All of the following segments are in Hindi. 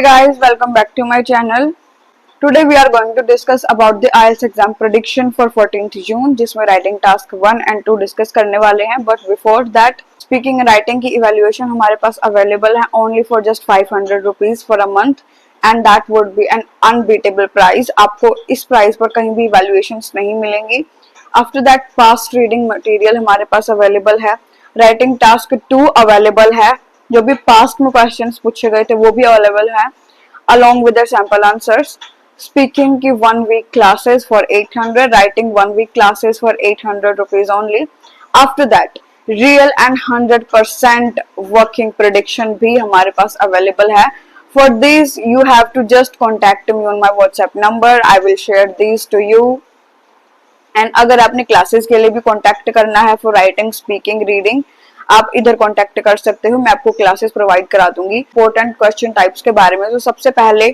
Hey guys, welcome back to my channel. Today we are going to discuss about the IELTS exam prediction for 14th June जिसमें राइटिंग टास्क 1 and 2 डिस्कस करने वाले हैं. But before that speaking and writing की इवेल्युएशन हमारे पास अवेलेबल है only for just 500 rupees for a month and that would be an unbeatable price. आपको इस प्राइस पर कहीं भी इवेल्युएशन नहीं मिलेंगी. After that fast reading material हमारे पास अवेलेबल है. राइटिंग टास्क 2 अवेलेबल है. जो भी पास्ट में क्वेश्चंस पूछे गए थे वो भी अवेलेबल है along with their sample answers. Speaking की 1 week classes for 800, writing 1 week classes for 800 rupees only. After that real and 100% working prediction भी हमारे पास available है. For this you have to just contact me on my WhatsApp number. I will share these to you. And अगर आपने क्लासेस के लिए भी कांटेक्ट करना है फॉर राइटिंग स्पीकिंग रीडिंग आप इधर कांटेक्ट कर सकते हो. मैं आपको क्लासेस प्रोवाइड करा दूंगी. इंपॉर्टेंट क्वेश्चन टाइप्स के बारे में तो सबसे पहले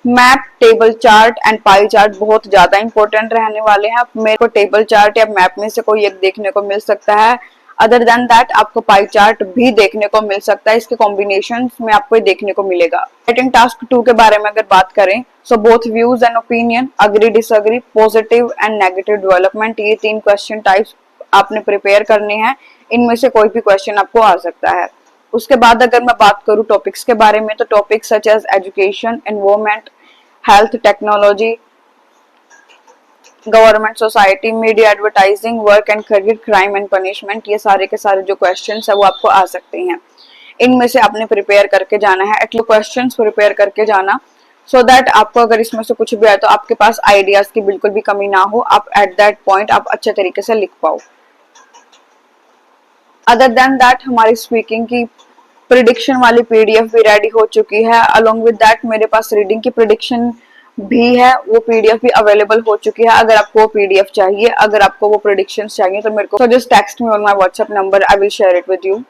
map, table chart and pie chart बहुत ज्यादा इंपॉर्टेंट रहने वाले हैं. मेरे को टेबल चार्ट या मैप में से कोई एक देखने को मिल सकता है. अदर देन दैट आपको पाई चार्ट भी देखने को मिल सकता है. इसके कॉम्बिनेशन में आपको देखने को मिलेगा. राइटिंग टास्क 2 के बारे में अगर बात करें so both views and opinion, agree disagree, positive and negative development, ये 3 क्वेश्चन टाइप्स आपने प्रिपेयर करने हैं. इनमें से कोई भी क्वेश्चन आपको आ सकता है. उसके बाद अगर मैं बात करूं टॉपिक्स के बारे में तो topics such as education, environment, health, technology, government, society, media, advertising, work and career, crime and punishment, ये सारे के सारे जो क्वेश्चंस है वो आपको आ सकते हैं. इनमें से आपने प्रिपेयर करके जाना है. एटलीस्ट क्वेश्चंस प्रिपेयर करके जाना सो दैट आपको अगर इसमें से कुछ भी आए तो आपके पास आइडियाज की बिल्कुल भी कमी ना हो. आप एट दैट पॉइंट आप अच्छे तरीके से लिख पाओ. अदर देन दैट हमारी स्पीकिंग की प्रिडिक्शन वाली पीडीएफ भी रेडी हो चुकी है. अलोंग विद दैट मेरे पास रीडिंग की प्रिडिक्शन भी है, वो पीडीएफ भी अवेलेबल हो चुकी है. अगर आपको वो पीडीएफ चाहिए, अगर आपको वो प्रिडिक्शंस चाहिए तो मेरे को just text me on my WhatsApp number. I will share it with you.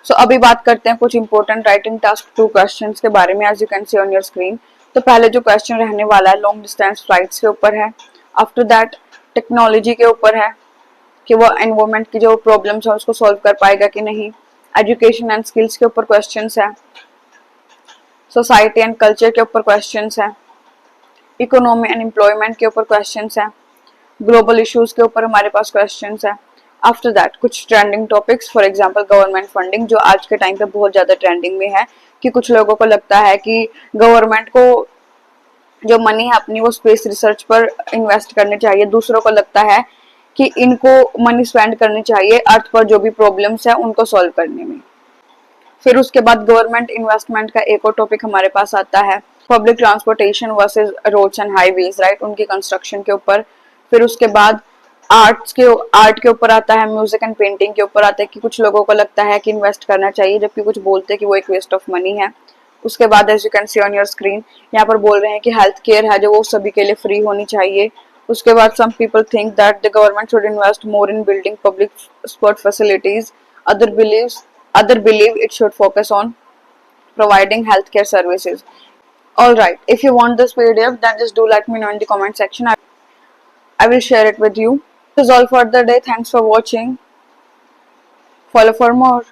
So अभी बात करते हैं कुछ इंपॉर्टेंट राइटिंग टास्क 2 क्वेश्चंस के बारे में. As you can see on your screen तो पहले जो क्वेश्चन रहने वाला है लॉन्ग डिस्टेंस फ्लाइट्स के ऊपर है. आफ्टर दैट टेक्नोलॉजी के ऊपर है कि वो एनवायरमेंट की जो प्रॉब्लम्स है उसको सॉल्व कर पाएगा कि नहीं. एजुकेशन एंड स्किल्स के ऊपर क्वेश्चंस है. सोसाइटी एंड कल्चर के ऊपर क्वेश्चंस है. इकोनॉमी एंड एम्प्लॉयमेंट के ऊपर क्वेश्चंस है. ग्लोबल इश्यूज के ऊपर हमारे पास क्वेश्चंस है. आफ्टर दैट कुछ trending topics, for example government funding जो आज के टाइम पे बहुत ज्यादा ट्रेंडिंग में है कि कुछ लोगों को लगता है कि गवर्नमेंट को जो मनी है अपनी वो स्पेस रिसर्च पर इन्वेस्ट करनी चाहिए. दूसरों को लगता है कि इनको मनी स्पेंड करनी चाहिए अर्थ पर जो भी प्रॉब्लम्स है उनको सॉल्व करने में. फिर उसके बाद गवर्नमेंट इन्वेस्टमेंट का एक और टॉपिक हमारे पास आता है public transportation versus roads and highways, right, उनकी कंस्ट्रक्शन के ऊपर. फिर उसके बाद आर्ट के ऊपर आता है. म्यूजिक एंड पेंटिंग के ऊपर आता है कि कुछ लोगों को लगता है कि इन्वेस्ट करना चाहिए जबकि कुछ बोलते हैं कि वो एक वेस्ट ऑफ मनी है. उसके बाद as you can see on your screen यहाँ पर बोल रहे हैं कि हेल्थ केयर है जो वो सभी के लिए फ्री होनी चाहिए. उसके बाद some people think that the government should invest more in building public sport facilities. Other believe it should focus on providing healthcare services. All right, if you want this PDF, then just do let me know in the comment section. I will share it with you. This is all for the day. Thanks for watching. Follow for more.